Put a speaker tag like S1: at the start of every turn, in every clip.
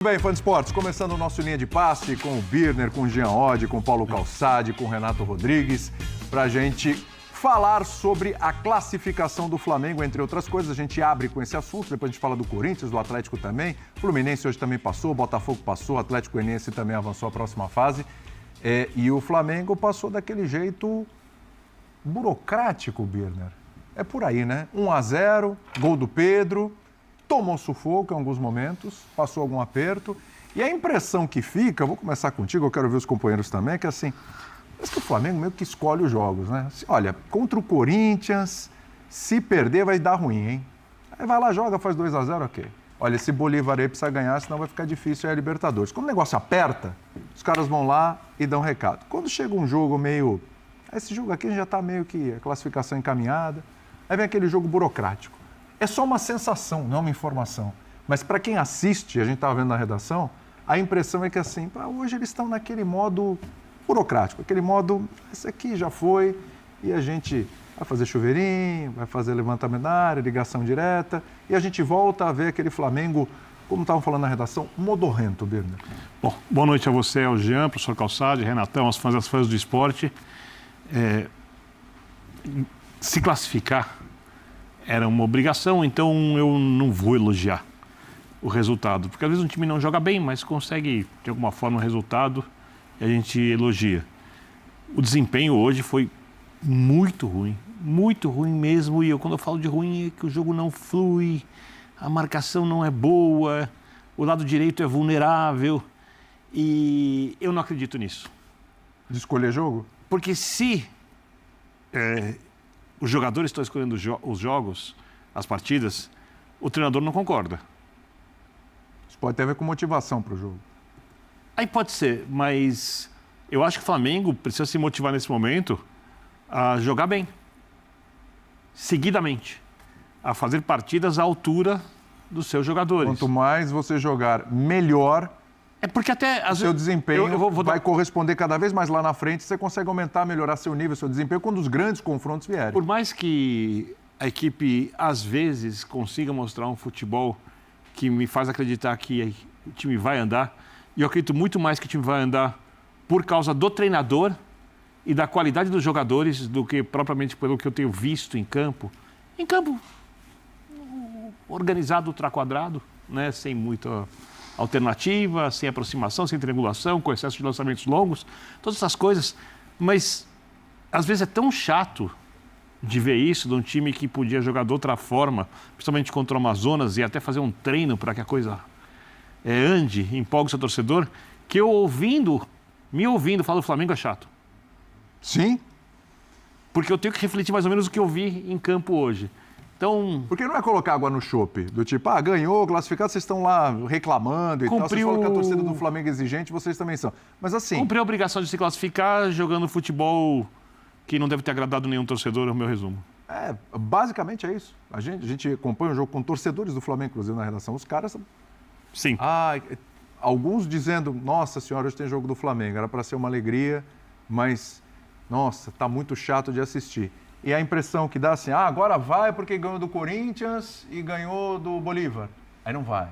S1: Bem, fã de esportes, começando o nosso Linha de Passe com o Birner, com o Jean Oddi, com o Paulo Calçade, com o Renato Rodrigues, para a gente falar sobre a classificação do Flamengo, entre outras coisas. A gente abre com esse assunto, depois a gente fala do Corinthians, do Atlético também. O Fluminense hoje também passou, o Botafogo passou, o Atlético Goianiense também avançou à próxima fase. E o Flamengo passou daquele jeito burocrático, Birner. É por aí, né? 1-0, gol do Pedro, tomou sufoco em alguns momentos, passou algum aperto. E a impressão que fica, eu vou começar contigo, eu quero ver os companheiros também, é que assim, parece que o Flamengo meio que escolhe os jogos, né? Olha, contra o Corinthians, se perder vai dar ruim, hein? Aí vai lá, joga, faz 2-0, ok. Olha, esse Bolívar aí precisa ganhar, senão vai ficar difícil aí a Libertadores. Quando o negócio aperta, os caras vão lá e dão recado. Quando chega um jogo meio... Esse jogo aqui já está meio que a classificação encaminhada, aí vem aquele jogo burocrático. É só uma sensação, não uma informação. Mas para quem assiste, a gente estava vendo na redação, a impressão é que assim, hoje eles estão naquele modo burocrático, aquele modo, esse aqui já foi, e a gente vai fazer chuveirinho, vai fazer levantamento da área, ligação direta, e a gente volta a ver aquele Flamengo, como estavam falando na redação, modorrento, Birner.
S2: Bom, boa noite a você, ao Jean, professor Calçade, Renatão, as fãs do esporte. Se classificar era uma obrigação, então eu não vou elogiar o resultado, porque às vezes um time não joga bem, mas consegue, de alguma forma, o resultado e a gente elogia. O desempenho hoje foi muito ruim mesmo, e quando eu falo de ruim é que o jogo não flui, a marcação não é boa, o lado direito é vulnerável, e eu não acredito nisso.
S1: De escolher jogo?
S2: Porque se os jogadores estão escolhendo os jogos, as partidas, o treinador não concorda.
S1: Isso pode ter a ver com motivação para o jogo.
S2: Aí pode ser, mas eu acho que o Flamengo precisa se motivar nesse momento a jogar bem, seguidamente, a fazer partidas à altura dos seus jogadores.
S1: Quanto mais você jogar melhor,
S2: é porque até
S1: o seu desempenho vai corresponder cada vez mais lá na frente, você consegue aumentar, melhorar seu nível, seu desempenho, quando os grandes confrontos vierem.
S2: Por mais que a equipe, às vezes, consiga mostrar um futebol que me faz acreditar que o time vai andar, e eu acredito muito mais que o time vai andar por causa do treinador e da qualidade dos jogadores do que propriamente pelo que eu tenho visto em campo. Em campo organizado, ultraquadrado, né, sem muita alternativa, sem aproximação, sem triangulação, com excesso de lançamentos longos, todas essas coisas. Mas, às vezes, é tão chato de ver isso de um time que podia jogar de outra forma, principalmente contra o Amazonas, e até fazer um treino para que a coisa ande, empolgue o seu torcedor, que eu me ouvindo falar do Flamengo é chato.
S1: Sim.
S2: Porque eu tenho que refletir mais ou menos o que eu vi em campo hoje. Então,
S1: porque não é colocar água no chope, do tipo, ganhou, classificado, vocês estão lá reclamando e tal. Vocês falam que a torcida do Flamengo é exigente, vocês também são. Mas assim...
S2: Cumpriu a obrigação de se classificar jogando futebol que não deve ter agradado nenhum torcedor, é o meu resumo.
S1: Basicamente é isso. A gente acompanha o jogo com torcedores do Flamengo, inclusive na redação. Os caras...
S2: Sim.
S1: Alguns dizendo, nossa senhora, hoje tem jogo do Flamengo, era para ser uma alegria, mas, nossa, tá muito chato de assistir. E a impressão que dá assim, agora vai porque ganhou do Corinthians e ganhou do Bolívar. Aí não vai.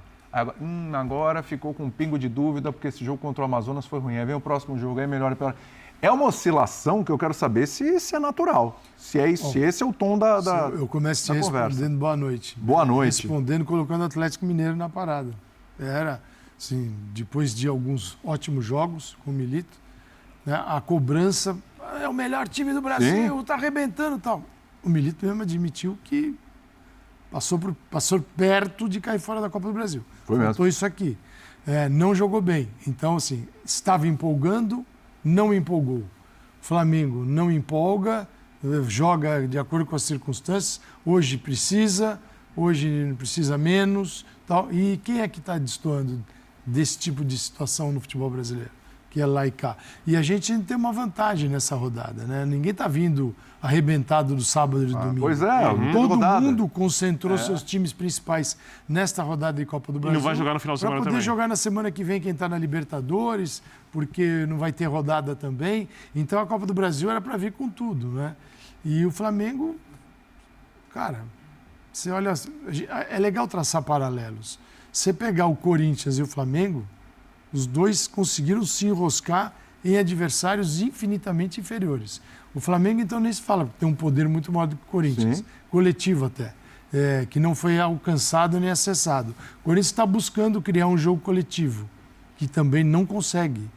S1: Agora ficou com um pingo de dúvida porque esse jogo contra o Amazonas foi ruim. Aí vem o próximo jogo, aí melhor e pior. É uma oscilação que eu quero saber se é natural. Se esse é o tom da
S3: Eu começo te respondendo boa noite.
S1: Boa noite.
S3: Respondendo, colocando o Atlético Mineiro na parada. Era, assim, depois de alguns ótimos jogos com o Milito, né, a cobrança... É o melhor time do Brasil, tá arrebentando e tal. O Milito mesmo admitiu que passou perto de cair fora da Copa do Brasil. Faltou isso aqui. Não jogou bem. Então, assim, estava empolgando, não empolgou. O Flamengo não empolga, joga de acordo com as circunstâncias. Hoje precisa menos. Tal. E quem é que está destoando desse tipo de situação no futebol brasileiro? Que é lá e cá. E a gente tem uma vantagem nessa rodada, né? Ninguém está vindo arrebentado do sábado e do domingo.
S1: Pois é,
S3: todo mundo concentrou seus times principais nesta rodada de Copa do Brasil.
S2: E não vai jogar no final de semana também.
S3: Para poder jogar na semana que vem quem está na Libertadores, porque não vai ter rodada também. Então a Copa do Brasil era para vir com tudo, né? E o Flamengo, cara, você olha, é legal traçar paralelos. você pegar o Corinthians e o Flamengo, os dois conseguiram se enroscar em adversários infinitamente inferiores. O Flamengo, então, nem se fala, porque tem um poder muito maior do que o Corinthians, coletivo até, que não foi alcançado nem acessado. O Corinthians está buscando criar um jogo coletivo, que também não consegue.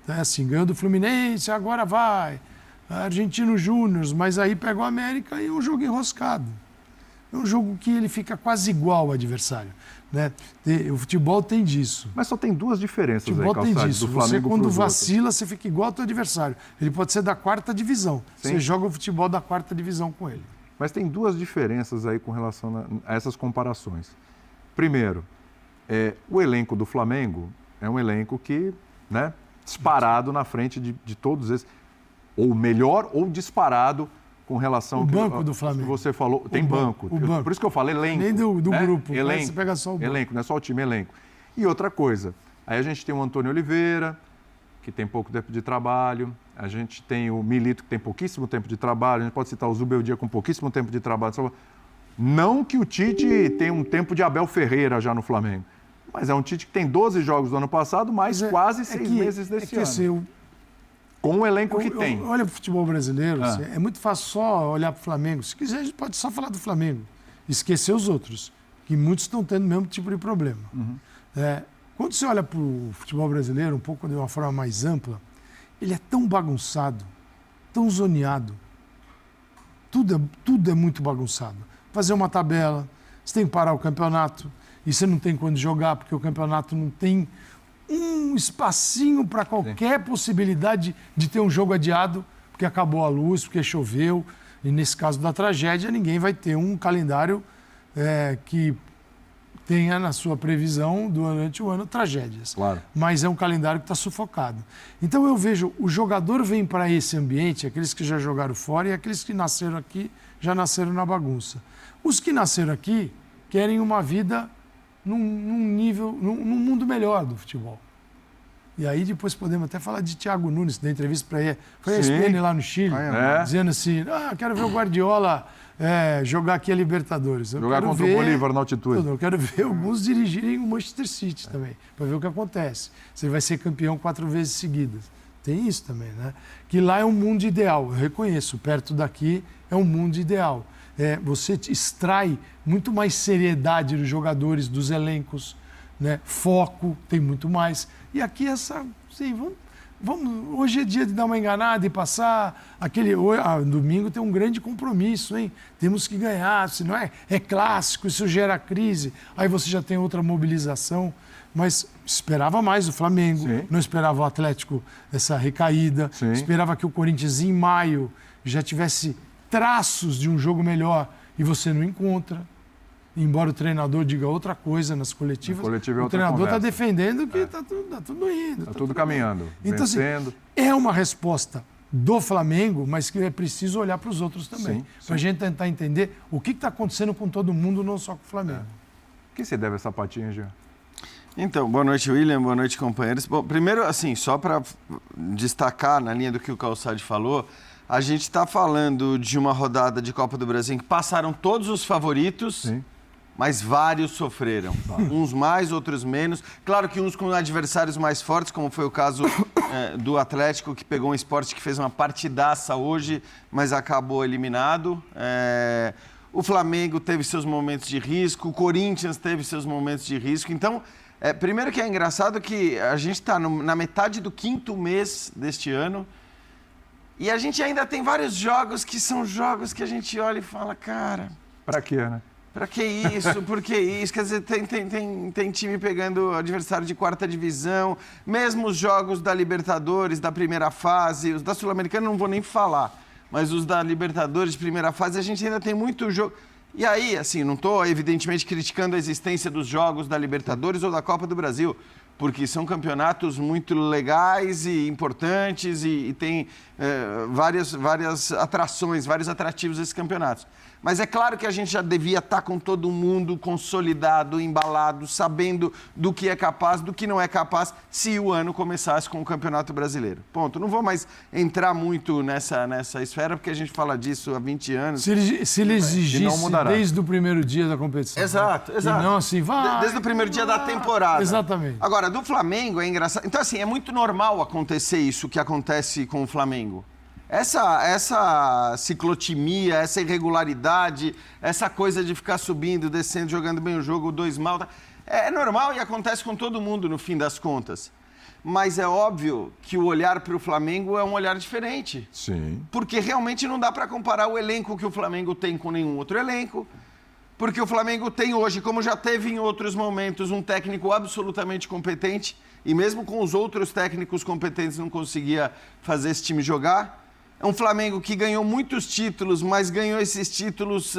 S3: Então, é assim, ganhou do Fluminense, agora vai, Argentino Júnior, mas aí pega o América e é um jogo enroscado. É um jogo que ele fica quase igual ao adversário. Né? O futebol tem disso.
S1: Mas só tem duas diferenças
S3: o futebol
S1: aí, Calçade,
S3: tem disso.
S1: do Flamengo.
S3: Você, quando vacila, você fica igual ao teu adversário. Ele pode ser da 4ª divisão. Sim. Você joga o futebol da 4ª divisão com ele.
S1: Mas tem duas diferenças aí com relação a essas comparações. Primeiro, o elenco do Flamengo é um elenco que, né, disparado na frente de todos esses, ou melhor, ou disparado com relação
S3: ao banco do Flamengo.
S1: Que você falou, tem banco. Por isso que eu falo elenco.
S3: Nem do
S1: né?
S3: grupo,
S1: elenco,
S3: você pega só o banco.
S1: Elenco, não é só o time, elenco. E outra coisa, aí a gente tem o Antônio Oliveira, que tem pouco tempo de trabalho, a gente tem o Milito, que tem pouquíssimo tempo de trabalho, a gente pode citar o Zubeldia com pouquíssimo tempo de trabalho. Não que o Tite tenha um tempo de Abel Ferreira já no Flamengo, mas é um Tite que tem 12 jogos do ano passado, mais quase 6 meses desse ano.
S3: Assim,
S1: com o elenco que tem.
S3: Olha o futebol brasileiro, é muito fácil só olhar para o Flamengo. Se quiser, a gente pode só falar do Flamengo. Esquecer os outros, que muitos estão tendo o mesmo tipo de problema. Quando você olha para o futebol brasileiro, um pouco de uma forma mais ampla, ele é tão bagunçado, tão zoneado. Tudo é muito bagunçado. Fazer uma tabela, você tem que parar o campeonato, e você não tem quando jogar, porque o campeonato não tem um espacinho para qualquer possibilidade de ter um jogo adiado, porque acabou a luz, porque choveu. E nesse caso da tragédia, ninguém vai ter um calendário que tenha na sua previsão durante o ano tragédias.
S1: Claro.
S3: Mas é um calendário que está sufocado. Então eu vejo, o jogador vem para esse ambiente, aqueles que já jogaram fora e aqueles que nasceram aqui, já nasceram na bagunça. Os que nasceram aqui querem uma vida num num mundo melhor do futebol. E aí depois podemos até falar de Thiago Nunes, da entrevista para ele. Foi a ESPN lá no Chile, dizendo assim, quero ver o Guardiola jogar aqui a Libertadores.
S1: Jogar contra o Bolívar na altitude.
S3: Eu quero ver alguns dirigirem o Manchester City também, para ver o que acontece. Você vai ser campeão 4 vezes seguidas. Tem isso também, né? Que lá é um mundo ideal, eu reconheço, perto daqui é um mundo ideal. Você extrai muito mais seriedade dos jogadores, dos elencos, né? Foco, tem muito mais. E aqui hoje é dia de dar uma enganada e passar. Domingo tem um grande compromisso, hein? Temos que ganhar, senão é clássico, isso gera crise. Aí você já tem outra mobilização. Mas esperava mais o Flamengo, não esperava o Atlético essa recaída, esperava que o Corinthians em maio já tivesse traços de um jogo melhor e você não encontra. Embora o treinador diga outra coisa nas coletivas, o treinador está defendendo que está tudo indo.
S1: Está tudo caminhando,
S3: então,
S1: vencendo.
S3: Assim, é uma resposta do Flamengo, mas que é preciso olhar para os outros também. Para a gente tentar entender o que está acontecendo com todo mundo, não só com o Flamengo.
S1: O que você deve essa patinha, Jean?
S4: Então, boa noite, William, boa noite, companheiros. Bom, primeiro, assim, só para destacar na linha do que o Calçade falou, a gente está falando de uma rodada de Copa do Brasil em que passaram todos os favoritos, mas vários sofreram. Uns mais, outros menos. Claro que uns com adversários mais fortes, como foi o caso do Atlético, que pegou um Sport que fez uma partidaça hoje, mas acabou eliminado. O Flamengo teve seus momentos de risco, o Corinthians teve seus momentos de risco. Então, primeiro que é engraçado que a gente está na metade do 5º mês deste ano e a gente ainda tem vários jogos que são jogos que a gente olha e fala, cara...
S1: Pra quê, né?
S4: Pra que isso? Por que isso? Quer dizer, tem time pegando adversário de 4ª divisão, mesmo os jogos da Libertadores, da primeira fase, os da Sul-Americana não vou nem falar, mas os da Libertadores de primeira fase, a gente ainda tem muito jogo... E aí, assim, não estou evidentemente criticando a existência dos jogos da Libertadores ou da Copa do Brasil, porque são campeonatos muito legais e importantes e tem várias atrações, vários atrativos desses campeonatos. Mas é claro que a gente já devia estar com todo mundo consolidado, embalado, sabendo do que é capaz, do que não é capaz, se o ano começasse com o Campeonato Brasileiro. Ponto. Não vou mais entrar muito nessa esfera, porque a gente fala disso há 20 anos.
S3: Se ele exigisse desde o primeiro dia da competição.
S4: Exato,
S3: né?
S4: exato.
S3: E não assim, vai.
S4: Desde o primeiro dia da temporada.
S3: Exatamente.
S4: Agora, do Flamengo é engraçado. Então, assim, é muito normal acontecer isso que acontece com o Flamengo. Essa ciclotimia, essa irregularidade, essa coisa de ficar subindo, descendo, jogando bem o jogo, 2 mal, é normal e acontece com todo mundo no fim das contas. Mas é óbvio que o olhar para o Flamengo é um olhar diferente.
S1: Sim.
S4: Porque realmente não dá para comparar o elenco que o Flamengo tem com nenhum outro elenco. Porque o Flamengo tem hoje, como já teve em outros momentos, um técnico absolutamente competente. E mesmo com os outros técnicos competentes não conseguia fazer esse time jogar. É um Flamengo que ganhou muitos títulos, mas ganhou esses títulos,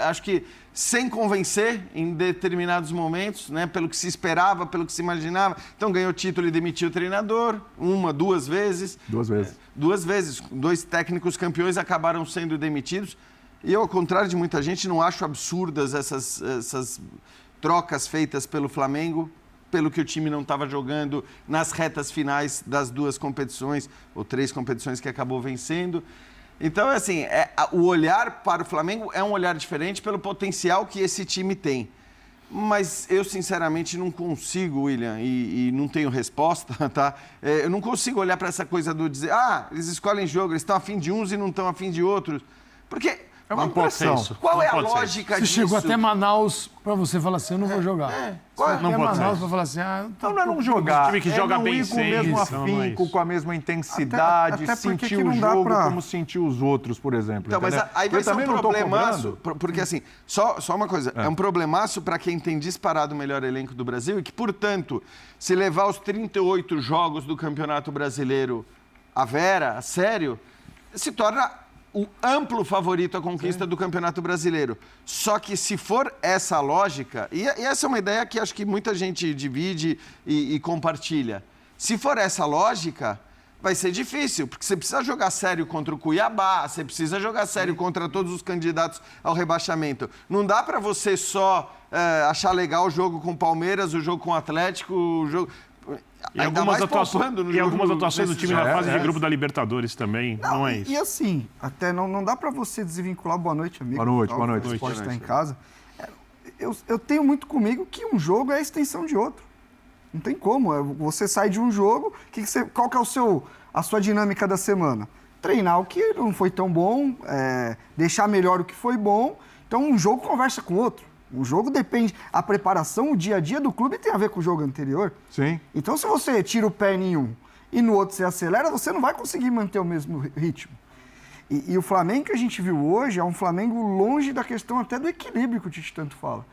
S4: acho que sem convencer em determinados momentos, né? Pelo que se esperava, pelo que se imaginava. Então ganhou título e demitiu o treinador, 1, 2 vezes.
S1: 2 vezes.
S4: 2 vezes. 2 técnicos campeões acabaram sendo demitidos. E eu, ao contrário de muita gente, não acho absurdas essas trocas feitas pelo Flamengo, pelo que o time não estava jogando nas retas finais das 2 competições, ou 3 competições que acabou vencendo. Então, assim, o olhar para o Flamengo é um olhar diferente pelo potencial que esse time tem. Mas eu, sinceramente, não consigo, William, e não tenho resposta, tá? Eu não consigo olhar para essa coisa do dizer, eles escolhem jogo, eles estão a fim de uns e não estão a fim de outros. Porque...
S1: É uma impressão.
S4: Qual é a lógica disso?
S3: Você chegou até Manaus para você falar assim, eu não vou jogar.
S1: Qual
S3: Não pode Manaus para falar assim,
S1: Então não é não jogar,
S2: time que joga
S1: não
S2: bem
S1: ir com o
S2: sem
S1: mesmo
S2: isso, não é
S1: afinco,
S2: isso.
S1: com a mesma intensidade,
S5: Até porque
S1: sentir
S5: que
S1: o
S5: não dá
S1: jogo
S5: pra-
S1: como sentir os outros, por exemplo.
S4: Então, mas
S1: entendeu?
S4: aí vai
S1: Eu
S4: ser um
S1: também não tô
S4: problemaço,
S1: cobrando.
S4: porque assim, só uma coisa, é um problemaço para quem tem disparado o melhor elenco do Brasil e que, portanto, se levar os 38 jogos do Campeonato Brasileiro a sério, se torna o amplo favorito à conquista do Campeonato Brasileiro. Só que se for essa lógica, e essa é uma ideia que acho que muita gente divide e compartilha, se for essa lógica, vai ser difícil, porque você precisa jogar sério contra o Cuiabá, você precisa jogar sério contra todos os candidatos ao rebaixamento. Não dá para você só achar legal o jogo com o Palmeiras, o jogo com o Atlético, o jogo...
S2: E algumas atuações do time na fase de
S1: é.
S2: grupo da Libertadores também, não é isso.
S5: E assim, até não dá pra você desvincular. Boa noite, amigo.
S1: Boa noite.
S5: O esporte está em casa. Eu tenho muito comigo que um jogo é a extensão de outro. Não tem como. Você sai de um jogo, qual que é a sua dinâmica da semana? Treinar o que não foi tão bom, deixar melhor o que foi bom. Então, um jogo conversa com o outro. O jogo depende... A preparação, o dia a dia do clube tem a ver com o jogo anterior.
S1: Sim.
S5: Então, se você tira o pé em um e no outro você acelera, você não vai conseguir manter o mesmo ritmo. E o Flamengo que a gente viu hoje é um Flamengo longe da questão até do equilíbrio que o Tite tanto fala.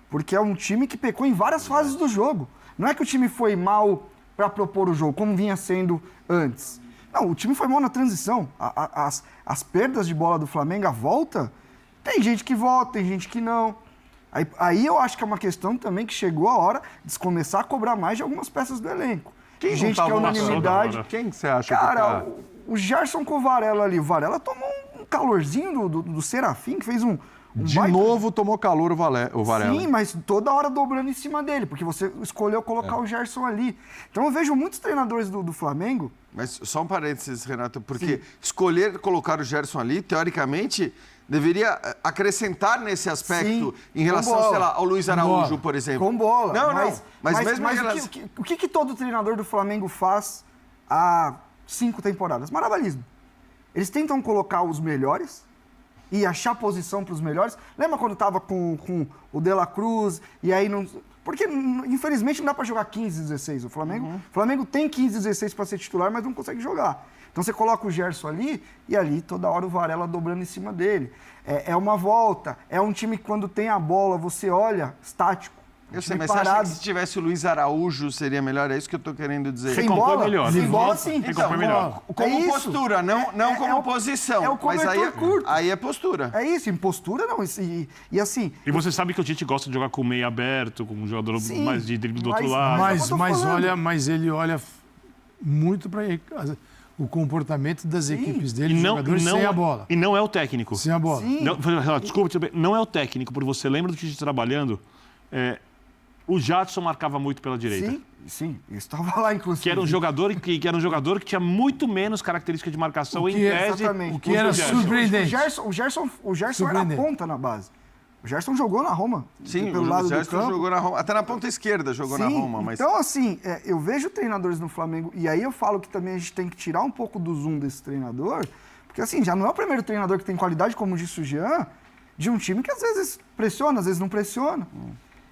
S5: Porque é um time que pecou em várias fases do jogo. Não é que o time foi mal para propor o jogo, como vinha sendo antes. Não, o time foi mal na transição. As perdas de bola do Flamengo, a volta, tem gente que volta, tem gente que não. Aí eu acho que é uma questão também que chegou a hora de começar a cobrar mais de algumas peças do elenco.
S1: Quem não
S5: gente
S1: tá
S5: que é unanimidade.
S1: Quem você acha
S5: Cara,
S1: que tá...
S5: o Gerson com o Varela ali. O Varela tomou um calorzinho do Serafim, que fez um
S1: De
S5: baita...
S1: novo tomou calor o Varela.
S5: Sim, mas toda hora dobrando em cima dele, porque você escolheu colocar o Gerson ali. Então eu vejo muitos treinadores do Flamengo...
S4: Mas só um parênteses, Renato, porque escolher colocar o Gerson ali, teoricamente, deveria acrescentar nesse aspecto em relação, sei lá, ao Luiz Araújo, por exemplo.
S5: Com bola.
S4: Mas mesmo em relação...
S5: o que todo treinador do Flamengo faz há 5 temporadas? Maravilhismo. Eles tentam colocar os melhores e achar posição para os melhores. Lembra quando estava com o De La Cruz e aí não... Porque, infelizmente, não dá para jogar 15, 16. O Flamengo tem 15, 16 para ser titular, mas não consegue jogar. Então você coloca o Gerson ali e ali toda hora o Varela dobrando em cima dele. É uma volta, é um time que quando tem a bola você olha estático.
S4: Eu sei, mas você acha que se tivesse o Luiz Araújo seria melhor? É isso que eu estou querendo dizer.
S5: Sem bola?
S2: melhor.
S5: Sem bola, sim.
S2: Recompõe melhor.
S4: Como postura, não como posição.
S5: É o cobertor curto.
S4: Aí é postura.
S5: É isso, em postura não. E assim...
S2: E você sabe que o Tite gosta de jogar com o meio aberto, com um jogador mais de drible do outro lado.
S3: Mas ele olha muito para o comportamento das equipes
S2: E
S3: dele, os jogadores sem a bola.
S2: E não é o técnico.
S3: Sem a bola.
S2: Desculpa, não é o técnico, porque você lembra do Tite trabalhando, o Jadson marcava muito pela direita.
S5: Sim, eu estava lá, inclusive.
S2: Que era um jogador que tinha muito menos característica de marcação em tese.
S3: O que era surpreendente.
S5: O Gerson era a ponta na base. O Gerson jogou na Roma.
S4: Sim,
S5: pelo
S4: o
S5: lado do
S4: Gerson
S5: campo.
S4: jogou na Roma. Até na ponta esquerda jogou na Roma. Mas...
S5: Então, assim, eu vejo treinadores no Flamengo, e aí eu falo que também a gente tem que tirar um pouco do zoom desse treinador, porque assim, já não é o primeiro treinador que tem qualidade, como disse o Jean, de um time que às vezes pressiona, às vezes não pressiona.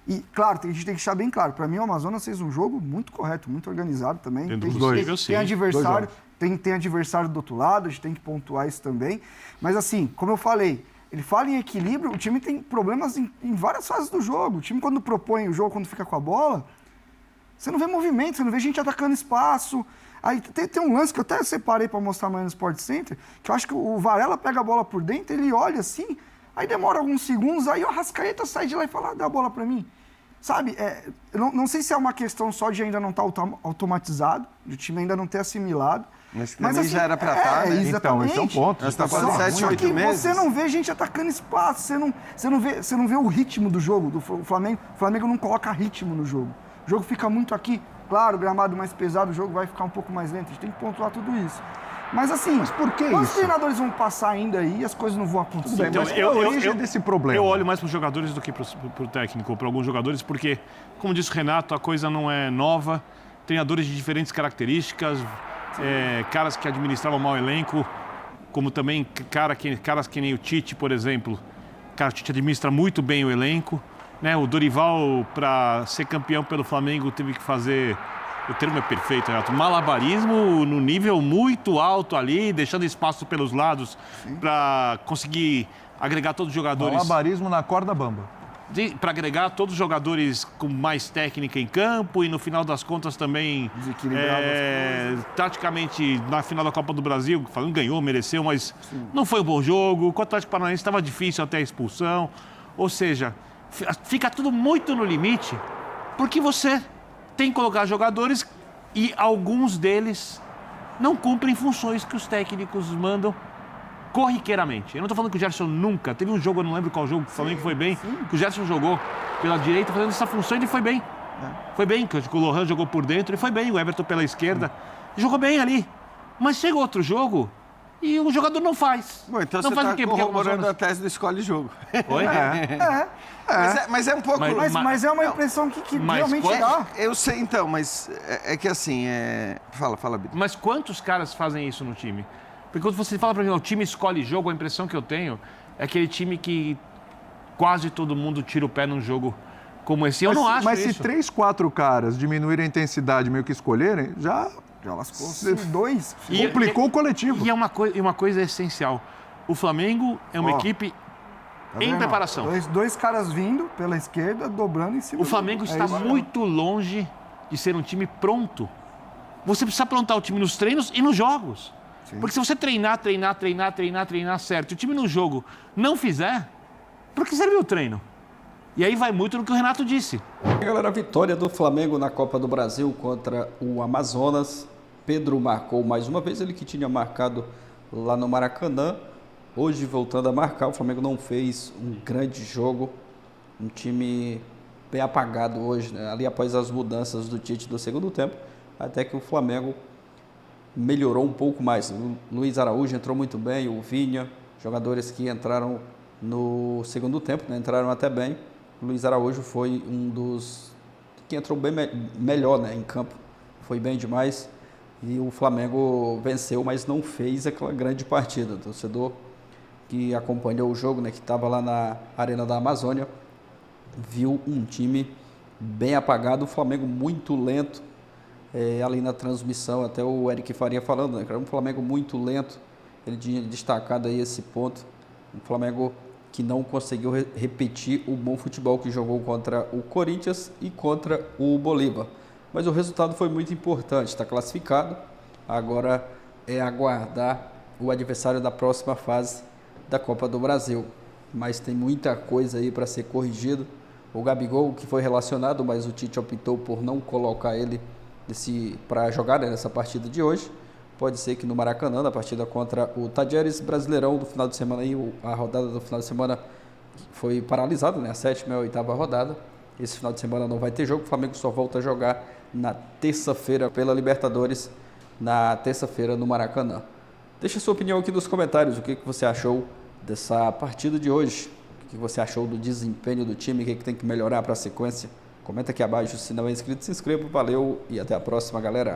S5: E, claro, a gente tem que deixar bem claro, para mim o Amazonas fez um jogo muito correto, muito organizado também. Tem adversário, tem adversário do outro lado, a gente tem que pontuar isso também. Mas assim, como eu falei, ele fala em equilíbrio, o time tem problemas em várias fases do jogo. O time, quando propõe o jogo, quando fica com a bola, você não vê movimento, você não vê gente atacando espaço. Aí tem um lance que eu até separei para mostrar amanhã no Sport Center, que eu acho que o Varela pega a bola por dentro, ele olha assim, aí demora alguns segundos, aí o Arrascaeta sai de lá e fala, dá a bola para mim. Sabe, eu não sei se é uma questão só de ainda não estar automatizado, de o time ainda não ter assimilado.
S4: Mas também assim, já era para estar, né?
S5: Exatamente.
S1: Então, esse é um ponto.
S4: Nós estamos falando 7, 8 meses.
S5: Você não vê gente atacando espaço, você não vê o ritmo do jogo. Do Flamengo. O Flamengo não coloca ritmo no jogo. O jogo fica muito aqui. Claro, o gramado mais pesado, o jogo vai ficar um pouco mais lento. A gente tem que pontuar tudo isso. Mas assim,
S1: por que
S5: quantos
S1: isso?
S5: treinadores vão passar ainda aí e as coisas não vão acontecer?
S1: Então, qual é a origem desse problema?
S2: Eu olho mais para os jogadores do que para o técnico, para alguns jogadores, porque, como disse o Renato, a coisa não é nova. Treinadores de diferentes características, caras que administravam mal o elenco, como também caras que nem o Tite, por exemplo. O Tite administra muito bem o elenco. Né? O Dorival, para ser campeão pelo Flamengo, teve que fazer... O termo é perfeito, Renato. Malabarismo no nível muito alto ali, deixando espaço pelos lados para conseguir agregar todos os jogadores.
S1: Malabarismo na corda bamba.
S2: Para agregar todos os jogadores com mais técnica em campo e no final das contas também taticamente na final da Copa do Brasil, o Flamengo ganhou, mereceu, mas não foi um bom jogo. O Atlético Paranaense estava difícil até a expulsão. Ou seja, fica tudo muito no limite porque você tem que colocar jogadores e alguns deles não cumprem funções que os técnicos mandam corriqueiramente. Eu não estou falando que o Gerson nunca... Teve um jogo, eu não lembro qual jogo, que o Flamengo foi bem, que o Gerson jogou pela direita fazendo essa função e ele foi bem. Foi bem, que o Lohan jogou por dentro e foi bem, o Everton pela esquerda. Jogou bem ali. Mas chega outro jogo e o jogador não faz.
S4: Bom, então
S2: não
S4: você está corroborando a tese do escolhe jogo.
S2: Oi?
S4: Mas é um pouco...
S5: Mas é uma impressão que realmente dá.
S4: Eu sei, então, mas é que assim... Fala, Bito.
S2: Mas quantos caras fazem isso no time? Porque quando você fala para mim, o time escolhe jogo, a impressão que eu tenho é aquele time que quase todo mundo tira o pé num jogo como esse. Eu não acho
S1: mas
S2: isso.
S1: Mas se 3, 4 caras diminuírem a intensidade meio que escolherem, já
S5: lascou. Dois.
S1: Complicou o coletivo.
S2: E é uma coisa essencial. O Flamengo é uma equipe em preparação.
S5: Dois caras vindo pela esquerda, dobrando em cima.
S2: O Flamengo está muito longe de ser um time pronto. Você precisa aprontar o time nos treinos e nos jogos. Sim. Porque se você treinar certo, e o time no jogo não fizer, por que serviu o treino? E aí vai muito no que o Renato disse.
S6: Galera, a vitória do Flamengo na Copa do Brasil contra o Amazonas. Pedro marcou mais uma vez, ele que tinha marcado lá no Maracanã. Hoje, voltando a marcar, o Flamengo não fez um grande jogo. Um time bem apagado hoje, né? Ali após as mudanças do Tite do segundo tempo, até que o Flamengo melhorou um pouco mais. O Luiz Araújo entrou muito bem, o Vinha, jogadores que entraram no segundo tempo, né? Entraram até bem. O Luiz Araújo foi um dos que entrou bem melhor, né? Em campo, foi bem demais. E o Flamengo venceu, mas não fez aquela grande partida. O torcedor que acompanhou o jogo, né? Que estava lá na Arena da Amazônia, viu um time bem apagado, o Flamengo muito lento. Ali na transmissão, até o Eric Faria falando, né? Era um Flamengo muito lento, ele tinha destacado aí esse ponto, um Flamengo que não conseguiu repetir o bom futebol que jogou contra o Corinthians e contra o Bolívar. Mas o resultado foi muito importante, está classificado, agora é aguardar o adversário da próxima fase da Copa do Brasil. Mas tem muita coisa aí para ser corrigido. O Gabigol, que foi relacionado, mas o Tite optou por não colocar ele para jogar nessa partida de hoje. Pode ser que no Maracanã, na partida contra o Tajeres, Brasileirão do final de semana, aí, a rodada do final de semana foi paralisada, né? A 7ª e a 8ª rodada. Esse final de semana não vai ter jogo, o Flamengo só volta a jogar na terça-feira pela Libertadores, na terça-feira no Maracanã. Deixa a sua opinião aqui nos comentários, o que você achou dessa partida de hoje, o que você achou do desempenho do time, o que tem que melhorar para a sequência. Comenta aqui abaixo, se não é inscrito, se inscreva, valeu e até a próxima, galera.